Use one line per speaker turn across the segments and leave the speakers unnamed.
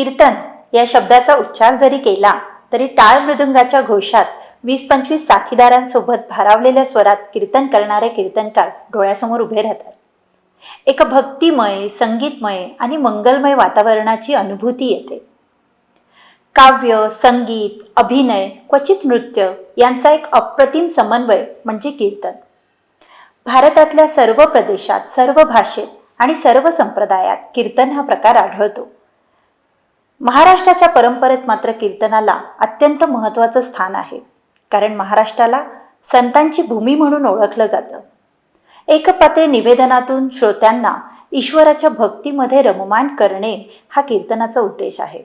कीर्तन या शब्दाचा उच्चार जरी केला तरी टाळ मृदुंगाच्या घोषात 20-25 साथीदारांसोबत भारावलेल्या स्वरात कीर्तन करणारे कीर्तनकार डोळ्यासमोर उभे राहतात. एक भक्तिमय, संगीतमय आणि मंगलमय वातावरणाची अनुभूती येते. काव्य, संगीत, अभिनय, क्वचित नृत्य यांचा एक अप्रतिम समन्वय म्हणजे कीर्तन. भारतातल्या सर्व प्रदेशात, सर्व भाषेत आणि सर्व संप्रदायात कीर्तन हा प्रकार आढळतो. महाराष्ट्राच्या परंपरेत मात्र कीर्तनाला अत्यंत महत्त्वाचं स्थान आहे, कारण महाराष्ट्राला संतांची भूमी म्हणून ओळखलं जातं. एकपात्री निवेदनातून श्रोत्यांना ईश्वराच्या भक्तीमध्ये रममाण करणे हा कीर्तनाचा उद्देश आहे.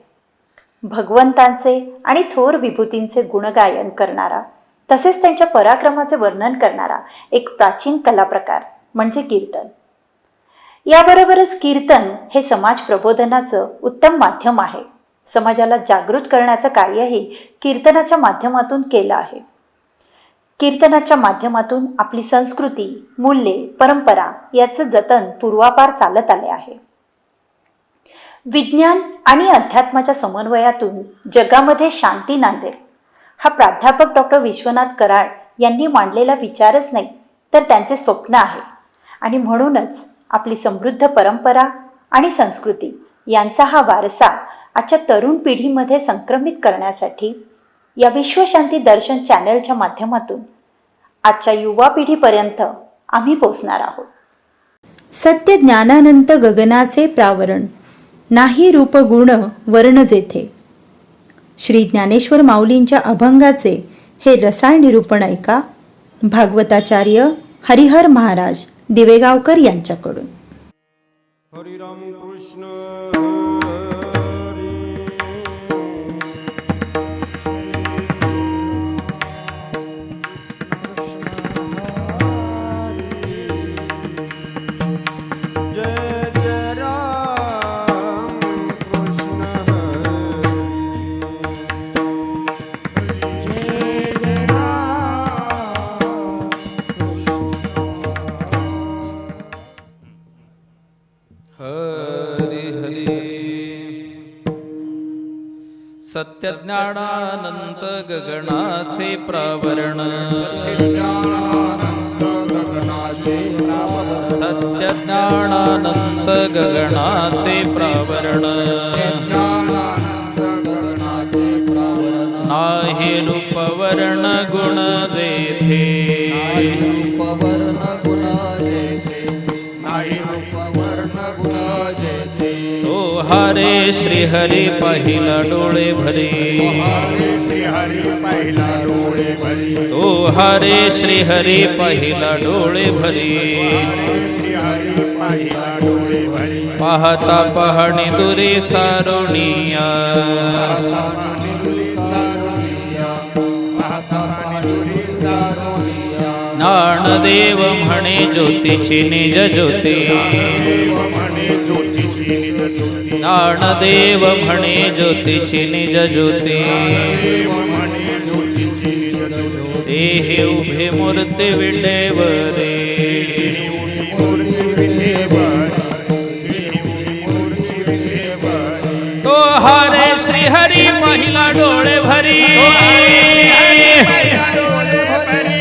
भगवंतांचे आणि थोर विभूतींचे गुणगायन करणारा, तसेच त्यांच्या पराक्रमाचे वर्णन करणारा एक प्राचीन कलाप्रकार म्हणजे कीर्तन. याबरोबरच कीर्तन हे समाज प्रबोधनाचं उत्तम माध्यम आहे. समाजाला जागृत करण्याचं कार्यही कीर्तनाच्या माध्यमातून केलं आहे. कीर्तनाच्या माध्यमातून आपली संस्कृती, मूल्ये, परंपरा याचं जतन पूर्वापार चालत आले आहे. विज्ञान आणि अध्यात्माच्या समन्वयातून जगामध्ये शांती नांदेल हा प्राध्यापक डॉक्टर विश्वनाथ कराड यांनी मांडलेला विचारच नाही तर त्यांचे स्वप्न आहे. आणि म्हणूनच आपली समृद्ध परंपरा आणि संस्कृती यांचा हा वारसा आजच्या तरुण पिढीमध्ये संक्रमित करण्यासाठी या विश्वशांती दर्शन चॅनलच्या माध्यमातून आजच्या युवा पिढीपर्यंत आम्ही पोचणार आहोत. सत्य ज्ञानानंत गगनाचे प्रावरण, नाही रूप गुण वर्ण जेथे. श्री ज्ञानेश्वर माऊलींच्या अभंगाचे हे रसाळ निरूपण ऐका भागवताचार्य हरिहर महाराज दिवेगावकर यांच्याकडून.
हरिराम कृष्ण
सत्यज्ञानानंत गगनाचे प्रावरण, सत्यज्ञानानंत गगनाचे प्रावरण, नाही रूप वर्ण गुण जेथे. हरे श्री हरी पहिला डोळे भरी, तो हरे श्री हरी पहिला डोळे भरी. पाहता पहाणी दुरी सारुणिया, ज्ञानदेव म्हणे ज्योतीची निज ज्योती, ज्ञानदेव म्हणे ज्योतीची निज ज्योती. देहे उभे मूर्ती विटेवरे, तो हरे श्री हरी महिला डोळे भरी,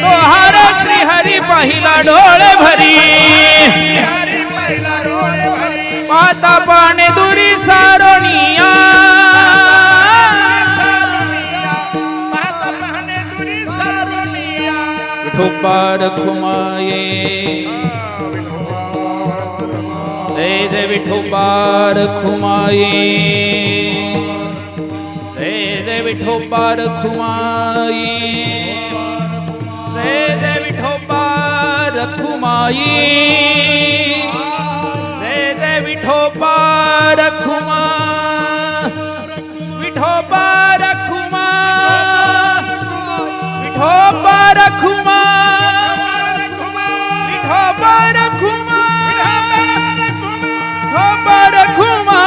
तो हरे श्री हरी पहिला डोळे भरी. पाता पाणे दुरी सारोनिया, विठोबार खुमाये, जय जय विठोबार खुमाये, जय जय विठोबार खुमाये, जय जय विठोबार खुमाये, विठोबा रखुमा, विठोबा रखुमा, विठोबा रखुमा, विठोबा रखुमा, विठोबा रखुमा,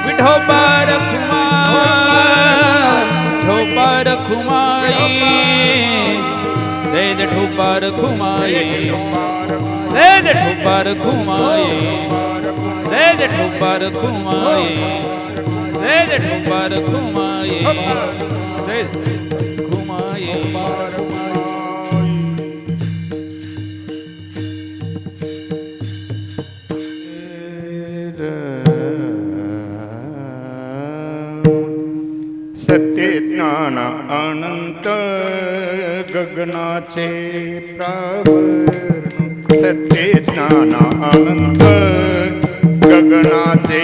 विठोबा रखुमा, विठोबा रखुमाई. जय जय विठोबा खुमाये जय जय ठोकर खुमाये जय जय ठोकर खुमाये जय जय ठोकर खुमाये जय खुमाये
सत्य ज्ञान अनंत गगनाचे प्रावरण सत्य ज्ञान अनंत गगनाचे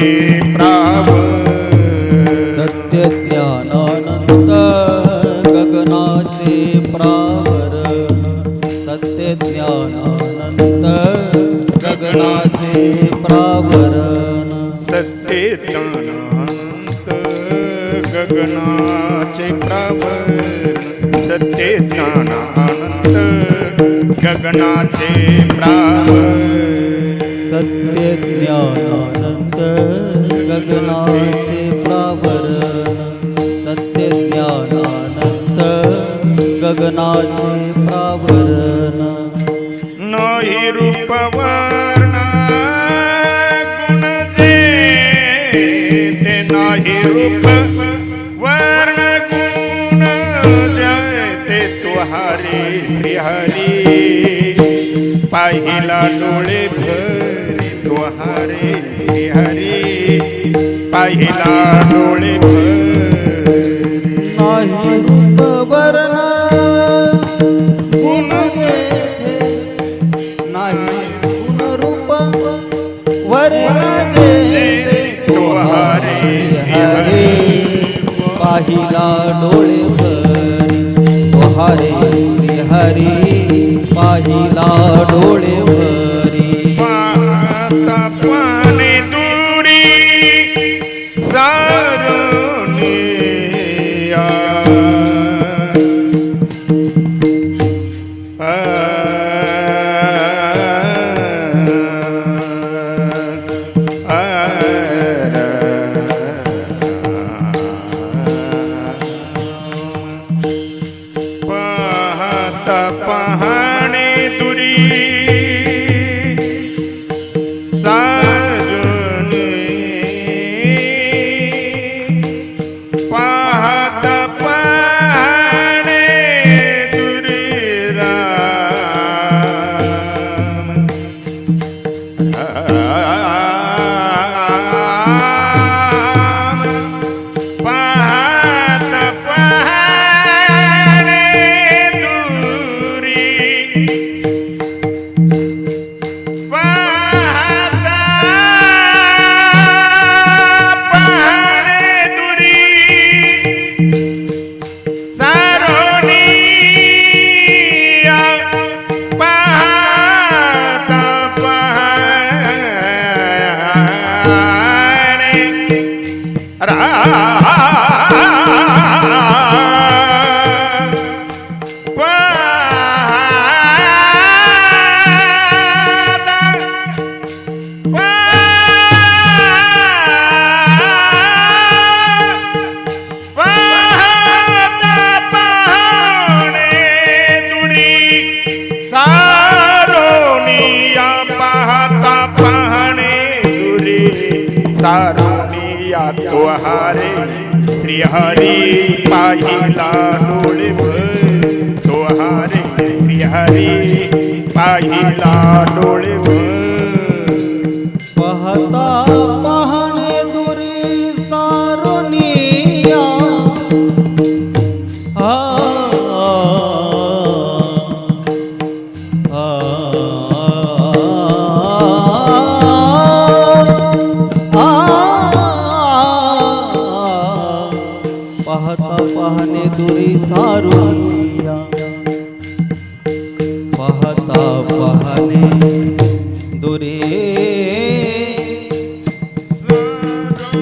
प्रावरण
सत्य ज्ञानानंत गगनाचे प्रावरण सत्य ज्ञानानंत गगनाचे प्रावरण
सत्य ज्ञानानंत गगनाचे प्रावरण सत्य ज्ञानानंत गगनाचे प्रावरण
सत्य ज्ञानानंत गगनाचे प्रावरण सत्य ज्ञानानंत गगनाचे प्रावरण
नाही रूपवर्ण गुण जे ते नाही रूप वर्ण गुण जयते तुहारे श्रीहरी पाहिला डोळे भरी तुहारे श्रीहरी पाहिला डोळे भरी
नाही रूप वर्ण गुण जेथे नाही गुण रूप वर्ण जेथे
तुहारे
हरे पाहिला डोळे भरी तुहारे श्री हरी पाहिला डोळे भरी
पाहता पाने दुरी सारुनिया पाहता पाहणे दुरी सारुनी पाहता पाहणे दुरी राम पाहता पाहणे दुरी पाहता पाहणे दुरी सारोनिया पाहता पाहणे सारुनिया तुहारे श्रीहरी पाहिला डोळे भर तुहारे श्रीहरी पाहिला डोळे भर
पाहता पाहणे दुरी सारुनिया आ पाहता पाहणे दुरी सारुनिया पाहता पाहणे दुरी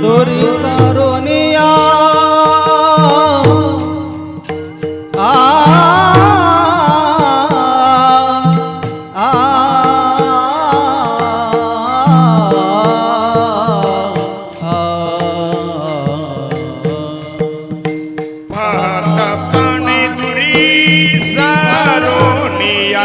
दुरी सारुनिया आ
पाहता पाहणे दुरी सारुनिया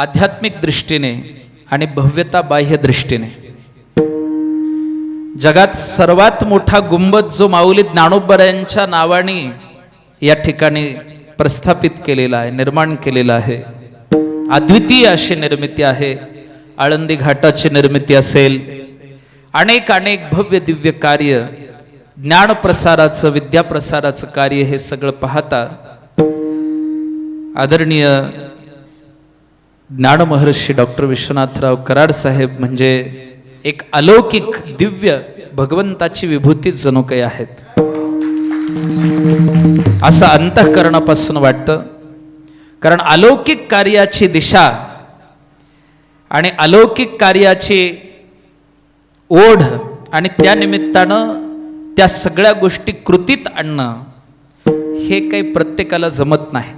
आध्यात्मिक दृष्टीने आणि भव्यता बाह्य दृष्टीने जगात सर्वात मोठा गुंबद जो माऊली ज्ञानोबरायांच्या नावाने या ठिकाणी प्रस्थापित केलेला आहे, निर्माण केलेला आहे. अद्वितीय अशी निर्मिती आहे. आळंदी घाटाची निर्मिती असेल, अनेक अनेक भव्य दिव्य कार्य, ज्ञानप्रसाराचं विद्याप्रसाराचं कार्य, हे सगळं पाहता आदरणीय ज्ञानमहर्षी डॉक्टर विश्वनाथराव कराड साहेब म्हणजे एक अलौकिक दिव्य भगवंताची विभूती जणू काही आहेत असं अंतःकरणापासून वाटतं. कारण अलौकिक कार्याची दिशा आणि अलौकिक कार्याची ओढ आणि त्या निमित्तानं त्या सगळ्या गोष्टी कृतीत आणणं हे काही प्रत्येकाला जमत नाही.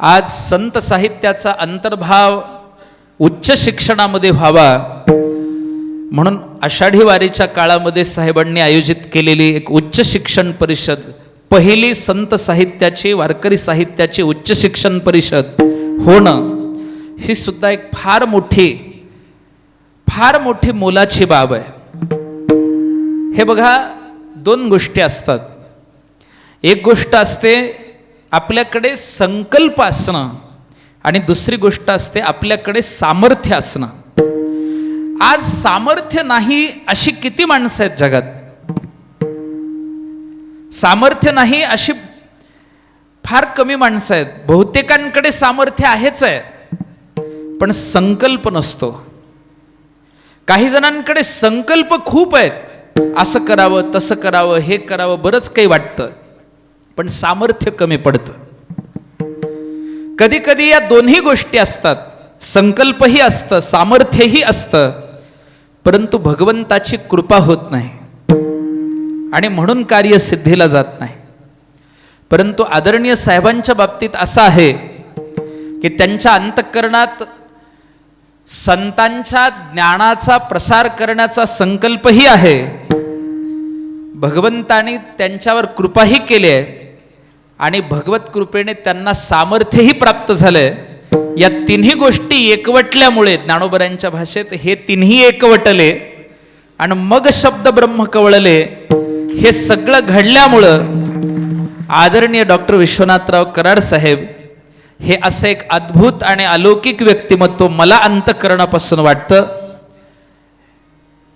आज संत साहित्याचा अंतर्भाव उच्च शिक्षणामध्ये व्हावा म्हणून आषाढी वारीच्या काळामध्ये साहेबांनी आयोजित केलेली एक उच्च शिक्षण परिषद, पहिली संत साहित्याची वारकरी साहित्याची उच्च शिक्षण परिषद होणं, ही सुद्धा एक फार मोठी मोलाची बाब आहे. हे बघा, दोन गोष्टी असतात. एक गोष्ट असते आपल्याकडे संकल्प असणं आणि दुसरी गोष्ट असते आपल्याकडे सामर्थ्य असणं. आज सामर्थ्य नाही अशी किती माणसं आहेत जगात? सामर्थ्य नाही अशी फार कमी माणसं आहेत. बहुतेकांकडे सामर्थ्य आहेच आहे, पण संकल्प नसतो. काही जणांकडे संकल्प खूप आहेत, असं करावं तसं करावं हे करावं बरंच काही वाटतं, पण सामर्थ्य कमी पडतं. कधी कधी या दोन्ही गोष्टी असतात, संकल्पही असतं सामर्थ्यही असतं, परंतु भगवंताची कृपा होत नाही आणि म्हणून कार्य सिद्धीला जात नाही. परंतु आदरणीय साहेबांच्या बाबतीत असं आहे की त्यांच्या अंतःकरणात संतांच्या ज्ञानाचा प्रसार करण्याचा संकल्पही आहे, भगवंताने त्यांच्यावर कृपाही केली आहे आणि भगवत कृपेने त्यांना सामर्थ्यही प्राप्त झालंय. या तिन्ही गोष्टी एकवटल्यामुळे ज्ञानोबरांच्या भाषेत हे तिन्ही एकवटले आणि मग शब्द ब्रह्म कवळले. हे सगळं घडल्यामुळं आदरणीय डॉक्टर विश्वनाथराव कराड साहेब हे असं एक अद्भुत आणि अलौकिक व्यक्तिमत्व मला अंतःकरणापासून वाटतं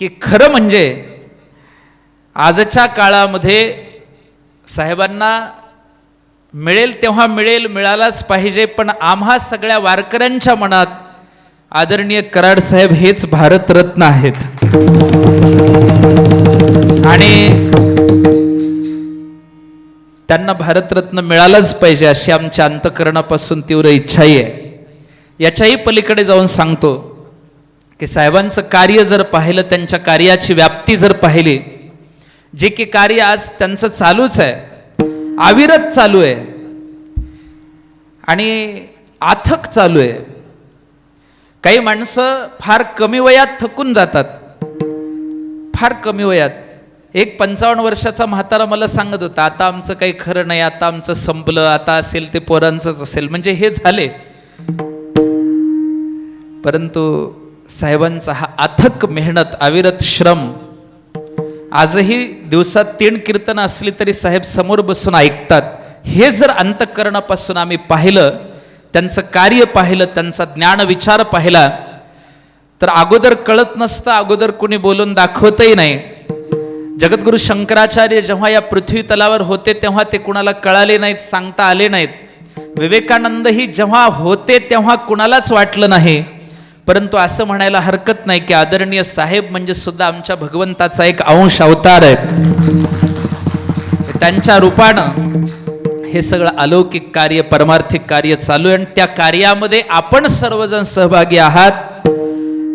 की खरं म्हणजे आजच्या काळामध्ये साहेबांना मिळेल तेव्हा मिळेल, मिळालाच पाहिजे, पण आम्हा सगळ्या वारकऱ्यांच्या मनात आदरणीय कराड साहेब हेच भारतरत्न आहेत आणि त्यांना भारतरत्न मिळालंच पाहिजे अशी आमच्या अंतःकरणापासून तीव्र इच्छाही आहे. याच्याही पलीकडे जाऊन सांगतो की साहेबांचं कार्य जर पाहिलं, त्यांच्या कार्याची व्याप्ती जर पाहिली, जे की कार्य आज त्यांचं चालूच आहे, अविरत चालू आहे आणि अथक चालू आहे. काही माणसं फार कमी वयात थकून जातात, फार कमी वयात. एक 55 वर्षाचा म्हातारा मला सांगत होता, आता आमचं काही खरं नाही, आता आमचं संपलं, आता असेल ते पोरांचंच असेल, म्हणजे हे झाले. परंतु साहेबांचा हा अथक मेहनत, अविरत श्रम, आजही दिवसात 3 कीर्तन असली तरी साहेब समोर बसून ऐकतात. हे जर अंतःकरणापासून आम्ही पाहिलं, त्यांचं कार्य पाहिलं, त्यांचा ज्ञान विचार पाहिला, तर अगोदर कळत नसतं, अगोदर कोणी बोलून दाखवतही नाही. जगद्गुरु शंकराचार्य जेव्हा या पृथ्वी तलावर होते तेव्हा ते कुणाला कळाले नाहीत, सांगता आले नाहीत. विवेकानंदही जेव्हा होते तेव्हा कुणालाच वाटलं नाही. परंतु असं म्हणायला हरकत नाही की आदरणीय साहेब म्हणजे सुद्धा आमच्या भगवंताचा एक अंश अवतार आहे. त्यांच्या रूपानं हे सगळं अलौकिक कार्य, परमार्थिक कार्य चालू आहे आणि त्या कार्यामध्ये आपण सर्वजण सहभागी आहात.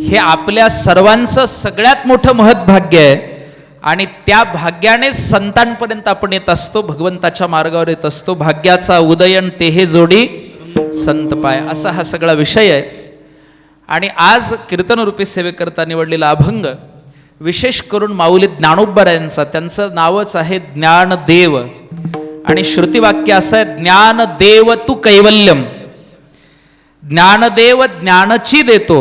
हे आपल्या सर्वांचं सगळ्यात मोठं महत्भाग्य आहे आणि त्या भाग्याने संतांपर्यंत आपण येत असतो, भगवंताच्या मार्गावर येत असतो. भाग्याचा उदयन ते हे जोडी संत पाय, असा हा सगळा विषय आहे. आणि आज कीर्तनरूपी सेवेकरता निवडलेला अभंग विशेष करून माऊली ज्ञानोबरायांचा, त्यांचं नावच आहे ज्ञानदेव आणि श्रुतिवाक्य असं आहे, ज्ञानदेव तू कैवल्यम. ज्ञानदेव ज्ञानची देतो.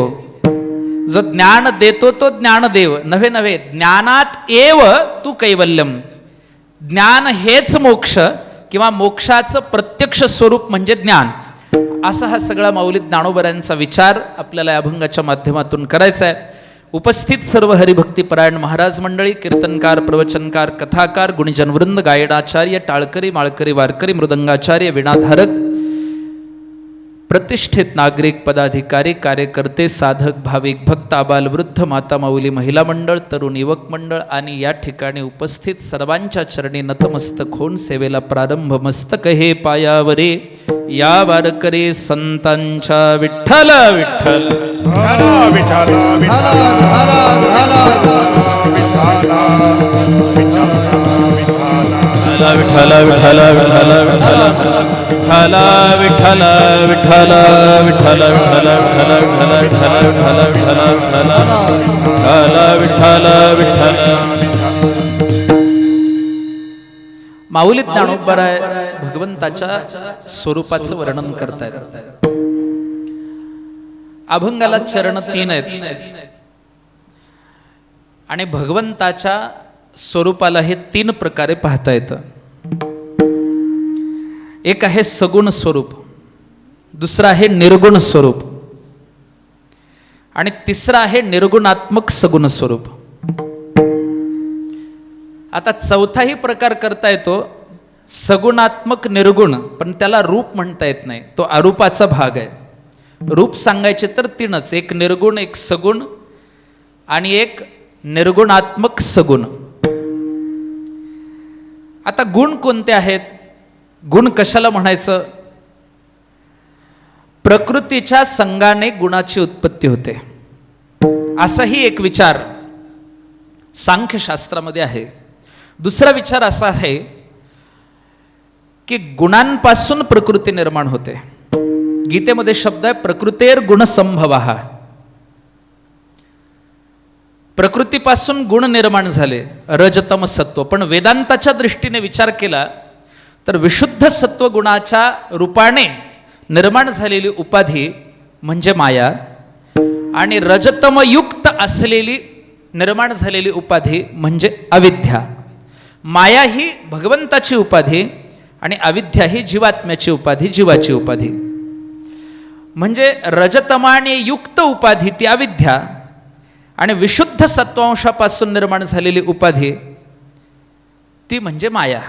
जो ज्ञान देतो तो ज्ञानदेव नव्हे नव्हे, ज्ञानात एव तू कैवल्यम. ज्ञान हेच मोक्ष किंवा मोक्षाचं प्रत्यक्ष स्वरूप म्हणजे ज्ञान. असा हा सगळा माऊली ज्ञानोबरांचा विचार आपल्याला या अभंगाच्या माध्यमातून करायचा आहे. उपस्थित सर्व हरिभक्तीपरायण महाराज मंडळी, कीर्तनकार, प्रवचनकार, कथाकार, गुणीजनवृंद, गायनाचार्य, टाळकरी, माळकरी, वारकरी, मृदंगाचार्य, विणाधारक, प्रतिष्ठित नागरिक, पदाधिकारी, कार्यकर्ते, साधक, भाविक, भक्त, आबाल, वृद्ध, माता माऊली, महिला मंडळ, तरुण युवक मंडळ आणि या ठिकाणी उपस्थित सर्वांच्या चरणी नतमस्तक होऊन सेवेला प्रारंभ. मस्तक हे पायावरे या वारकरी संतांच्या. विठ्ठल विठ्ठल
विठाला विठाला
विठ्ठल विठ्ठल विठ्ठल विठ्ठल विठ्ठल विठ्ठल विठ्ठल विठ्ठल विठ्ठल विठ्ठल विठ्ठल विठ्ठल विठ्ठल. माऊली ज्ञानोबराय भगवंताच्या स्वरूपाचं वर्णन करतायत. अभंगाला चरण 3 आहेत आणि भगवंताच्या स्वरूपाला हे 3 प्रकारे पाहता येतं. एक आहे सगुण स्वरूप, दुसरं आहे निर्गुण स्वरूप आणि तिसरं आहे निर्गुणात्मक सगुण स्वरूप. आता चौथाही प्रकार करता येतो सगुणात्मक निर्गुण, पण त्याला रूप म्हणता येत नाही, तो अरूपाचा भाग आहे. रूप सांगायचे तर 3च, एक निर्गुण, एक सगुण आणि एक निर्गुणात्मक सगुण. आता गुण कोणते आहेत? गुण कशाला म्हणायचं? प्रकृतीच्या संगाने गुणाची उत्पत्ती होते, असाही एक विचार सांख्यशास्त्रामध्ये आहे. दुसरा विचार असा आहे की गुणांपासून प्रकृती निर्माण होते. गीतेमध्ये शब्द आहे प्रकृतेर गुणसंभवः. प्रकृतीपासून गुण निर्माण झाले, रजतम सत्व. पण वेदांताच्या दृष्टीने विचार केला तर विशुद्ध सत्व गुणाच्या रूपाने निर्माण झालेली उपाधी म्हणजे माया आणि रजतमयुक्त असलेली निर्माण झालेली उपाधी म्हणजे अविद्या. माया ही भगवंताची उपाधी आणि अविद्या ही जीवात्म्याची उपाधी, जीवाची उपाधी. म्हणजे रजतमाने युक्त उपाधी ती अविद्या आणि विशुद्ध सत्वांशापासून निर्माण झालेली उपाधी ती म्हणजे माया.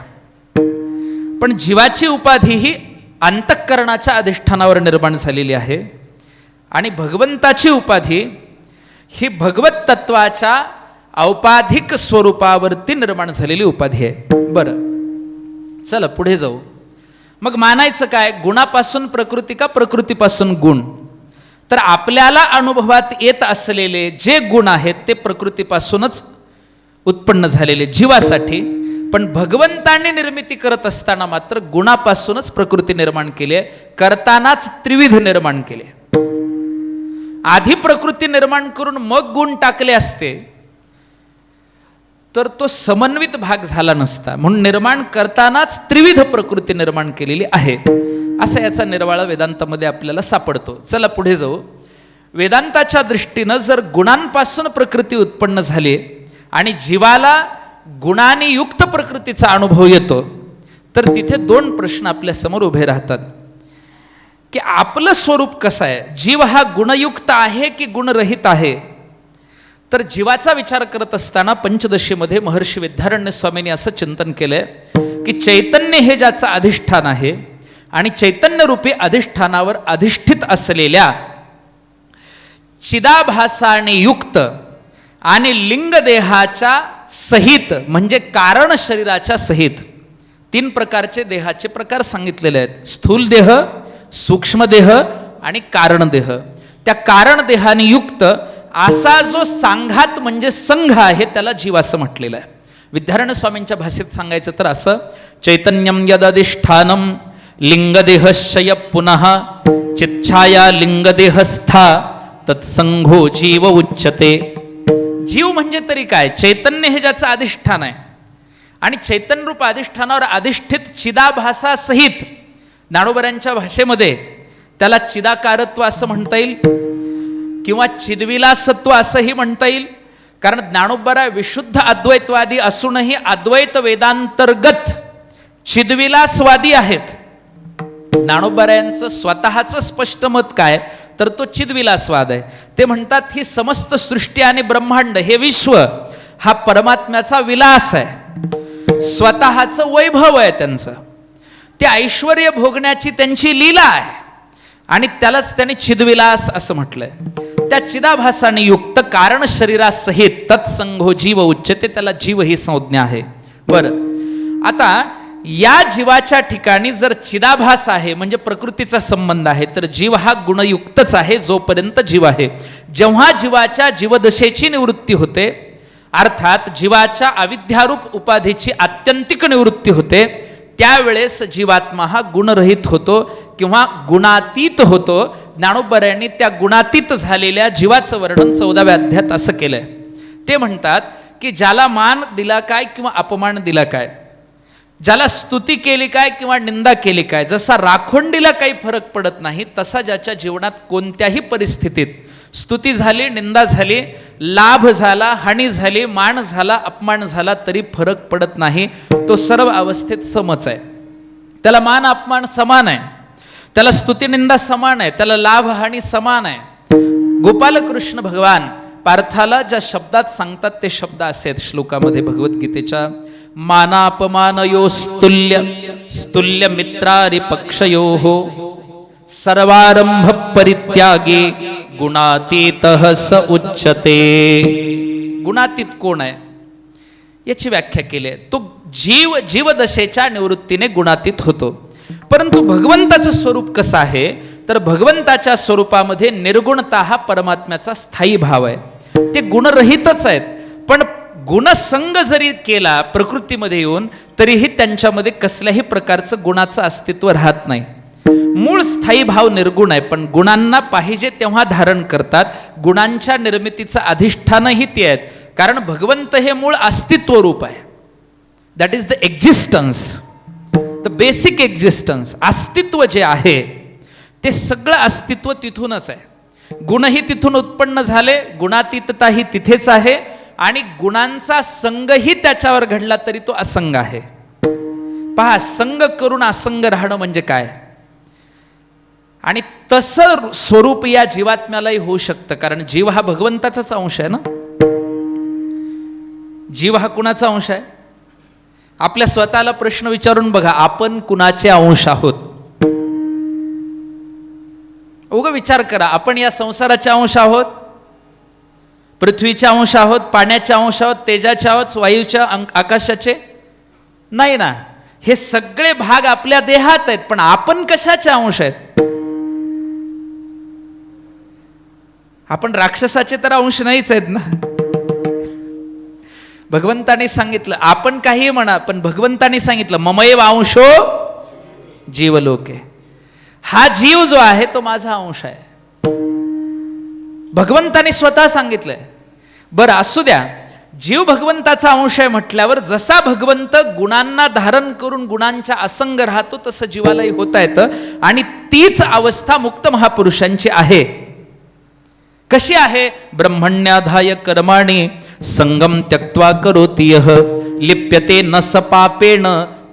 पण जीवाची उपाधी ही अंतःकरणाच्या अधिष्ठानावर निर्माण झालेली आहे आणि भगवंताची उपाधी ही भगवत तत्वाच्या औपाधिक स्वरूपावरती निर्माण झालेली उपाधी आहे. बरं, चला पुढे जाऊ. मग मानायचं काय? गुणापासून प्रकृती का प्रकृतीपासून गुण? तर आपल्याला अनुभवात येत असलेले जे गुण आहेत ते प्रकृतीपासूनच उत्पन्न झालेले जीवासाठी. पण भगवंतांनी निर्मिती करत असताना मात्र गुणापासूनच प्रकृती निर्माण केली आहे, करतानाच त्रिविध निर्माण केले. आधी प्रकृती निर्माण करून मग गुण टाकले असते तर तो समन्वित भाग झाला नसता. म्हणून निर्माण करतानाच त्रिविध प्रकृती निर्माण केलेली आहे, असा याचा निर्वाळा वेदांतामध्ये आपल्याला सापडतो. चला पुढे जाऊ. वेदांताच्या दृष्टीनं जर गुणांपासून प्रकृती उत्पन्न झाली आणि जीवाला गुणाने युक्त प्रकृतीचा अनुभव येतो तर तिथे 2 प्रश्न आपल्या समोर उभे राहतात की आपलं स्वरूप कसं आहे? जीव हा गुणयुक्त आहे की गुणरहित आहे? तर जीवाचा विचार करत असताना पंचदशीमध्ये महर्षी विद्यारण्य स्वामींनी असं चिंतन केलंय की चैतन्य हे ज्याचं अधिष्ठान आहे आणि चैतन्यरूपी अधिष्ठानावर अधिष्ठित असलेल्या चिदाभासाने युक्त आणि लिंगदेहाच्या सहित म्हणजे कारण शरीराच्या सहित 3 प्रकारचे देहाचे प्रकार सांगितलेले आहेत. स्थूल देह, सूक्ष्म देह आणि कारण देह. त्या कारण देहाने युक्त असा जो सांघात म्हणजे संघ आहे त्याला जीव असं म्हटलेलं आहे. विद्यारण्य स्वामींच्या भाषेत सांगायचं तर असं, चैतन्यम यदधिष्ठानम लिंगदेहश्चय पुनः चिच्छाया लिंगदेहस्था तत्संघो जीव उच्यते. जीव म्हणजे तरी काय? चैतन्य हे ज्याचं अधिष्ठान आहे आणि चैतन्यरूप अधिष्ठानावर अधिष्ठित चिदाभासासहित ज्ञानोबरांच्या भाषेमध्ये त्याला चिदाकारत्व असं म्हणता येईल किंवा चिद्विलासत्व असंही म्हणता येईल. कारण ज्ञानोबराय विशुद्ध अद्वैतवादी असूनही अद्वैत वेदांतर्गत चिद्विलासवादी आहेत. ज्ञानोबरायांचं स्वतःचं स्पष्ट मत काय तर तो चिद्विलासवाद आहे. ते म्हणतात ही समस्त सृष्टी आणि ब्रह्मांड हे विश्व हा परमात्म्याचा विलास आहे, स्वतःचं वैभव आहे त्यांचं, ते ऐश्वर्य भोगण्याची त्यांची लीला आहे आणि त्यालाच त्यांनी चिद्विलास असं म्हटलंय. त्या चिदाभासाने युक्त कारण शरीरासहित तत्संगो जीव उच्चते, त्याला जीव ही संज्ञा आहे. बरं, आता या जीवाच्या ठिकाणी जर चिदाभास आहे म्हणजे प्रकृतीचा संबंध आहे, तर जीव हा गुणयुक्तच आहे जोपर्यंत जीव आहे. जेव्हा जीवाच्या जीवदशेची निवृत्ती होते, अर्थात जीवाच्या अविद्यारूप उपाधीची आत्यंतिक निवृत्ती होते, त्यावेळेस जीवात्मा हा गुणरहित होतो किंवा गुणातीत होतो. ज्ञानोबरायांनी त्या गुणातीत झालेल्या जीवाचं वर्णन 14व्या अध्यायात असं केलंय. ते म्हणतात की ज्याला मान दिला काय किंवा अपमान दिला काय, ज्याला स्तुती केली काय किंवा निंदा केली काय, जसा राखोंडीला काही फरक पडत नाही, तसा ज्याच्या जीवनात कोणत्याही परिस्थितीत स्तुती झाली, निंदा झाली, लाभ झाला, हानी झाली, मान झाला, अपमान झाला तरी फरक पडत नाही. तो सर्व अवस्थेत समच आहे. त्याला मान अपमान समान आहे, त्याला स्तुती निंदा समान आहे, त्याला लाभ हानी समान आहे. गोपालकृष्ण भगवान पार्थाला ज्या शब्दात सांगतात ते शब्द असे आहेत श्लोकामध्ये भगवद्गीतेच्या, मानापमानयोस्तुल्य स्तुल्य मित्रारि पक्षयोः सर्वारंभ परित्यागे गुणातीतः स उच्यते. गुणातीत कोण आहे याची व्याख्या केली आहे. तो जीवदशेच्या निवृत्तीने गुणातीत होतो. परंतु भगवंताचं स्वरूप कसं आहे तर भगवंताच्या स्वरूपामध्ये निर्गुणता हा परमात्म्याचा स्थायी भाव आहे. ते गुणरहितच आहेत, पण गुणसंग जरी केला प्रकृतीमध्ये येऊन तरीही त्यांच्यामध्ये कसल्याही प्रकारचं गुणाचं अस्तित्व राहत नाही. मूळ स्थायी भाव निर्गुण आहे, पण गुणांना पाहिजे तेव्हा धारण करतात. गुणांच्या निर्मितीचं अधिष्ठानही ते आहेत, कारण भगवंत हे मूळ अस्तित्व रूप आहे. That is the existence, the basic existence. अस्तित्व जे आहे ते सगळं अस्तित्व तिथूनच आहे. गुणही तिथून उत्पन्न झाले, गुणातीतताही तिथेच आहे आणि गुणांचा संगही त्याच्यावर घडला तरी तो असंग आहे. पहा, संग करून असंग राहणं म्हणजे काय, आणि तसं स्वरूप या जीवात्म्यालाही होऊ शकतं. कारण जीव हा भगवंताचाच अंश आहे ना. जीव हा कुणाचा अंश आहे? आपल्या स्वतःला प्रश्न विचारून बघा, आपण कुणाचे अंश आहोत? उगा विचार करा. आपण या संसाराचे अंश आहोत, पृथ्वीचे अंश आहोत, पाण्याचे अंश आहोत, तेजाचे आहोत, वायूच्या आकाशाचे नाही ना. हे सगळे भाग आपल्या देहात आहेत, पण आपण कशाचे अंश आहेत? आपण राक्षसाचे तर अंश नाहीच आहेत ना. भगवंताने सांगितलं, आपण काही म्हणा पण भगवंताने सांगितलं ममैव अंशो जीवलोके. हा जीव जो आहे तो माझा अंश आहे, भगवंताने स्वतः सांगितलंय. बरं असू द्या, जीव भगवंताचा अंश आहे म्हटल्यावर जसा भगवंत गुणांना धारण करून गुणांच्या असंग राहतो तसं जीवालाही होता येतं. आणि तीच अवस्था मुक्त महापुरुषांची आहे. कशी आहे? ब्रह्मण्याधाय कर्माणि संगम त्यक्त्वा करोति यः लिप्यते न स पापेन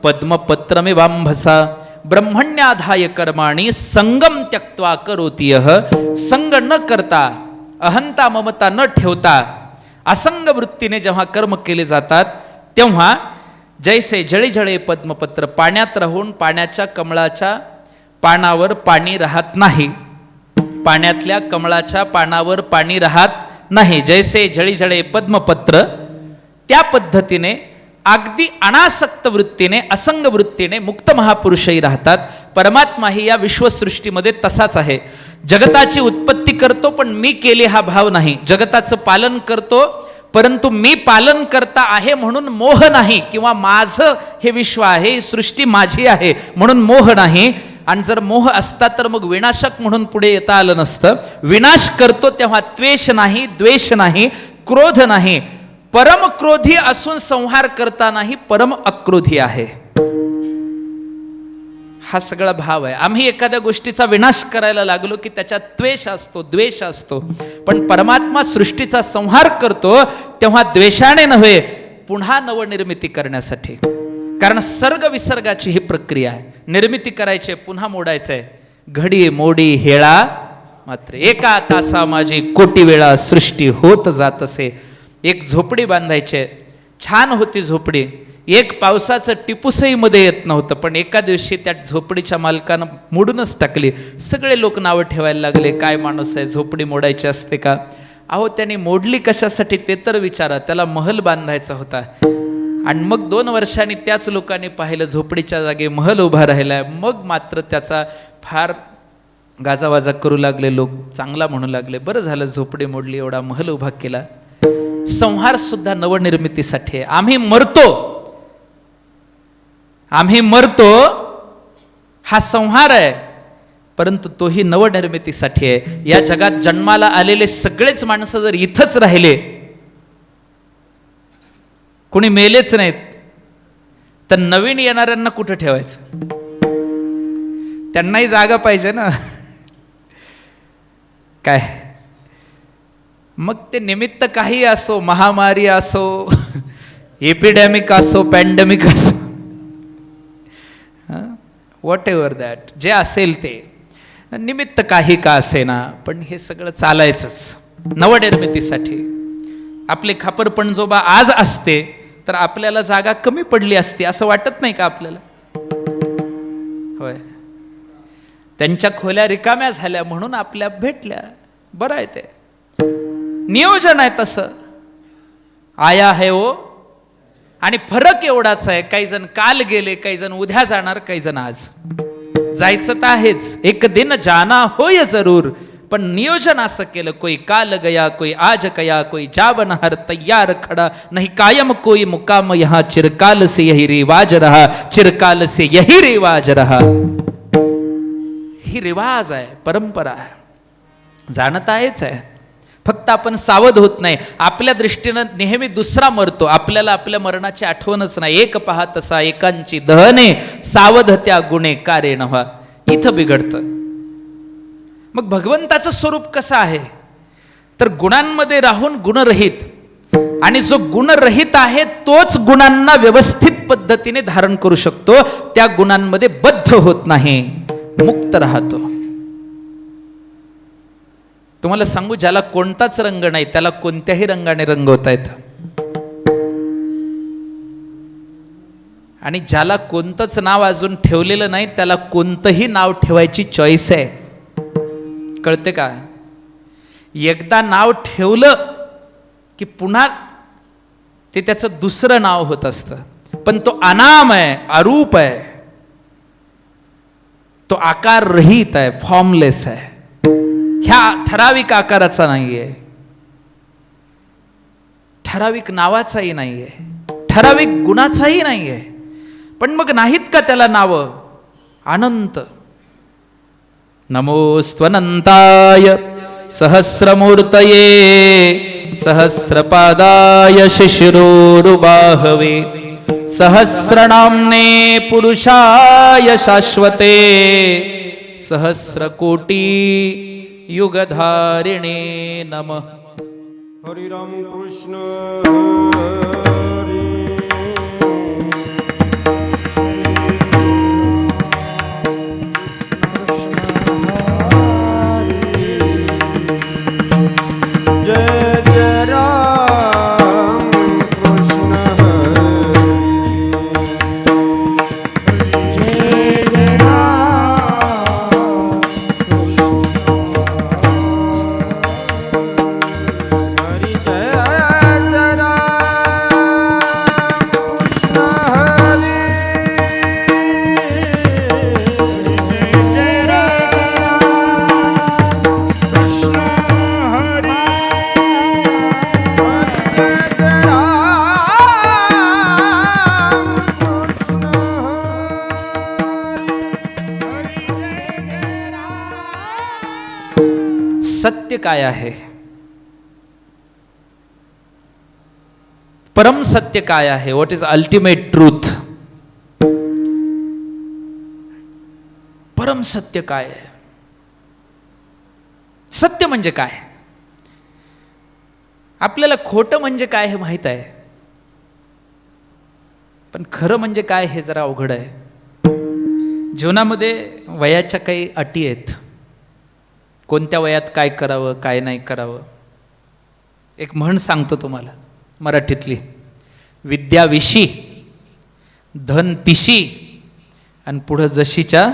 पद्मपत्रमिवांभसा. ब्रह्मण्याधाय कर्माणि संगम त्यक्त्वा करोति यः. संग न करता, अहंता ममता न ठेवता असंग वृत्तीने जेव्हा कर्म केले जातात तेव्हा जैसे जळी जळे पद्मपत्र, पाण्यात राहून पाण्याच्या कमळाच्या पानावर पाणी राहत नाही, पाण्यातल्या कमळाच्या पानावर पाणी राहत नाही, जैसे जळी जळे पद्मपत्र, त्या पद्धतीने अगदी अनासक्त वृत्तीने असंग वृत्तीने मुक्त महापुरुषही राहतात. परमात्माही या विश्वसृष्टीमध्ये तसाच आहे. जगताची उत्पत्ती करतो पण मी केली हा भाव नाही. जगताचं पालन करतो परंतु मी पालन करता आहे म्हणून मोह नाही, किंवा माझं हे विश्व आहे, ही सृष्टी माझी आहे म्हणून मोह नाही. आणि जर मोह असता तर मग विनाशक म्हणून पुढे येता आलं नसतं. विनाश करतो तेव्हा त्वेष नाही, द्वेष नाही, क्रोध नाही. परम क्रोधी असून संहार करतानाही परम अक्रोधी आहे. हा सगळा भाव आहे. आम्ही एखाद्या गोष्टीचा विनाश करायला लागलो की त्याच्यात द्वेष असतो, द्वेष असतो. पण परमात्मा सृष्टीचा संहार करतो तेव्हा द्वेषाने नव्हे, पुन्हा नवनिर्मिती करण्यासाठी. कारण सर्ग विसर्गाची ही प्रक्रिया आहे. निर्मिती करायची, पुन्हा मोडायचंय. घडी मोडी हेळा मात्र एका तासा माझी कोटी वेळा सृष्टी होत जात असे. एक झोपडी बांधायची, छान होती झोपडी. एक पावसाचं टिपूसही मध्ये येत नव्हतं, पण एका दिवशी त्या झोपडीच्या मालकानं मोडूनच टाकली. सगळे लोक नावं ठेवायला लागले, काय माणूस आहे, झोपडी मोडायची असते का? अहो त्यांनी मोडली कशासाठी ते तर विचारा. त्याला महल बांधायचा होता. आणि मग 2 वर्षांनी त्याच लोकांनी पाहिलं झोपडीच्या जागी महल उभा राहिलाय. मग मात्र त्याचा फार गाजावाजा करू लागले लोक, चांगला म्हणू लागले, बरं झालं झोपडी मोडली, एवढा महल उभा केला. संहार सुद्धा नवनिर्मितीसाठी आहे. आम्ही मरतो हा संहार आहे, परंतु तोही नवनिर्मितीसाठी आहे. या जगात जन्माला आलेले सगळेच माणसं जर इथंच राहिले, कोणी मेलेच नाहीत, तर नवीन येणाऱ्यांना कुठं ठेवायचं? त्यांनाही जागा पाहिजे ना. काय मग ते निमित्त काही असो, महामारी असो, एपिडेमिक असो, पॅन्डेमिक असो, व्हॉट एव्हर दॅट, जे असेल ते निमित्त काही का असेना, पण हे सगळं चालायचंच नवनिर्मितीसाठी. आपले खापरपणजोबा आज असते तर आपल्याला जागा कमी पडली असती, असं वाटत नाही का आपल्याला? होय, त्यांच्या खोल्या रिकाम्या झाल्या म्हणून आपल्या भेटल्या. बरं आहे, ते नियोजन आहे तसं. आया है ओ. आणि फरक एवढाच आहे, काही जण काल गेले, काही जण उद्या जाणार, काही जण आज. जायचं तर आहेच, एक दिन जाना होय जरूर, पण नियोजन असं केलं, कोई काल गया, कोई आज गया, कोई जावनहर तैयार खड़ा, नहीं कायम कोई मुकाम यहाँ, चिरकाल से यही रिवाज रहा, चिरकाल से यही रिवाज रहा. ही रिवाज आहे, परंपरा आहे, जाणत आहेच आहे. फक्त आपण सावध होत नाही. आपल्या दृष्टीनं नेहमी दुसरा मरतो, आपल्याला आपल्या मरणाची आठवणच नाही. एक पहा तसा एकांची दहने, सावध त्या गुणे कारे नव्हा. इथं बिघडतं. मग भगवंताचं स्वरूप कसं आहे? तर गुणांमध्ये राहून गुणरहित, आणि जो गुणरहित आहे तोच गुणांना व्यवस्थित पद्धतीने धारण करू शकतो. त्या गुणांमध्ये बद्ध होत नाही, मुक्त राहतो. तुम्हाला सांगू, ज्याला कोणताच रंग नाही त्याला कोणत्याही रंगाने रंगवता येतं. आणि ज्याला कोणतंच नाव अजून ठेवलेलं नाही त्याला कोणतंही नाव ठेवायची चॉईस आहे. कळते का? एकदा नाव ठेवलं की पुन्हा ते त्याचं दुसरं नाव होत असतं. पण तो अनाम आहे, अरूप आहे, तो आकार रहित आहे, फॉर्मलेस आहे. ह्या ठराविक आकाराचा नाहीये, ठराविक नावाचाही नाहीये, ठराविक गुणाचाही नाहीये. पण मग नाहीत का त्याला नाव? अनंत. नमोस्त्वनंताय सहस्रमूर्तये सहस्रपादाय शिशिरोरुबाहवे सहस्रनाम्ने पुरुषाय शाश्वते सहस्रकोटी युगधारिणे नमः.
हरि राम कृष्ण हरि. जय जय राम कृष्ण हरि. जय जय राम हरि. जय जय राम कृष्ण हरि.
जय राम कृष्ण हरी.
सत्य काय आहे? परम सत्य काय आहे? What is ultimate truth? सत्य काय आहे? सत्य म्हणजे काय? आपल्याला खोटं म्हणजे काय हे माहीत आहे, पण खरं म्हणजे काय हे जरा अवघड आहे. जीवनामध्ये वयाच्या काही अटी आहेत. कोणत्या वयात काय करावं, काय नाही करावं. एक म्हण सांगतो तुम्हाला मराठीतली, विद्या विशी, धन पिशी, आणि पुढं जशीच्या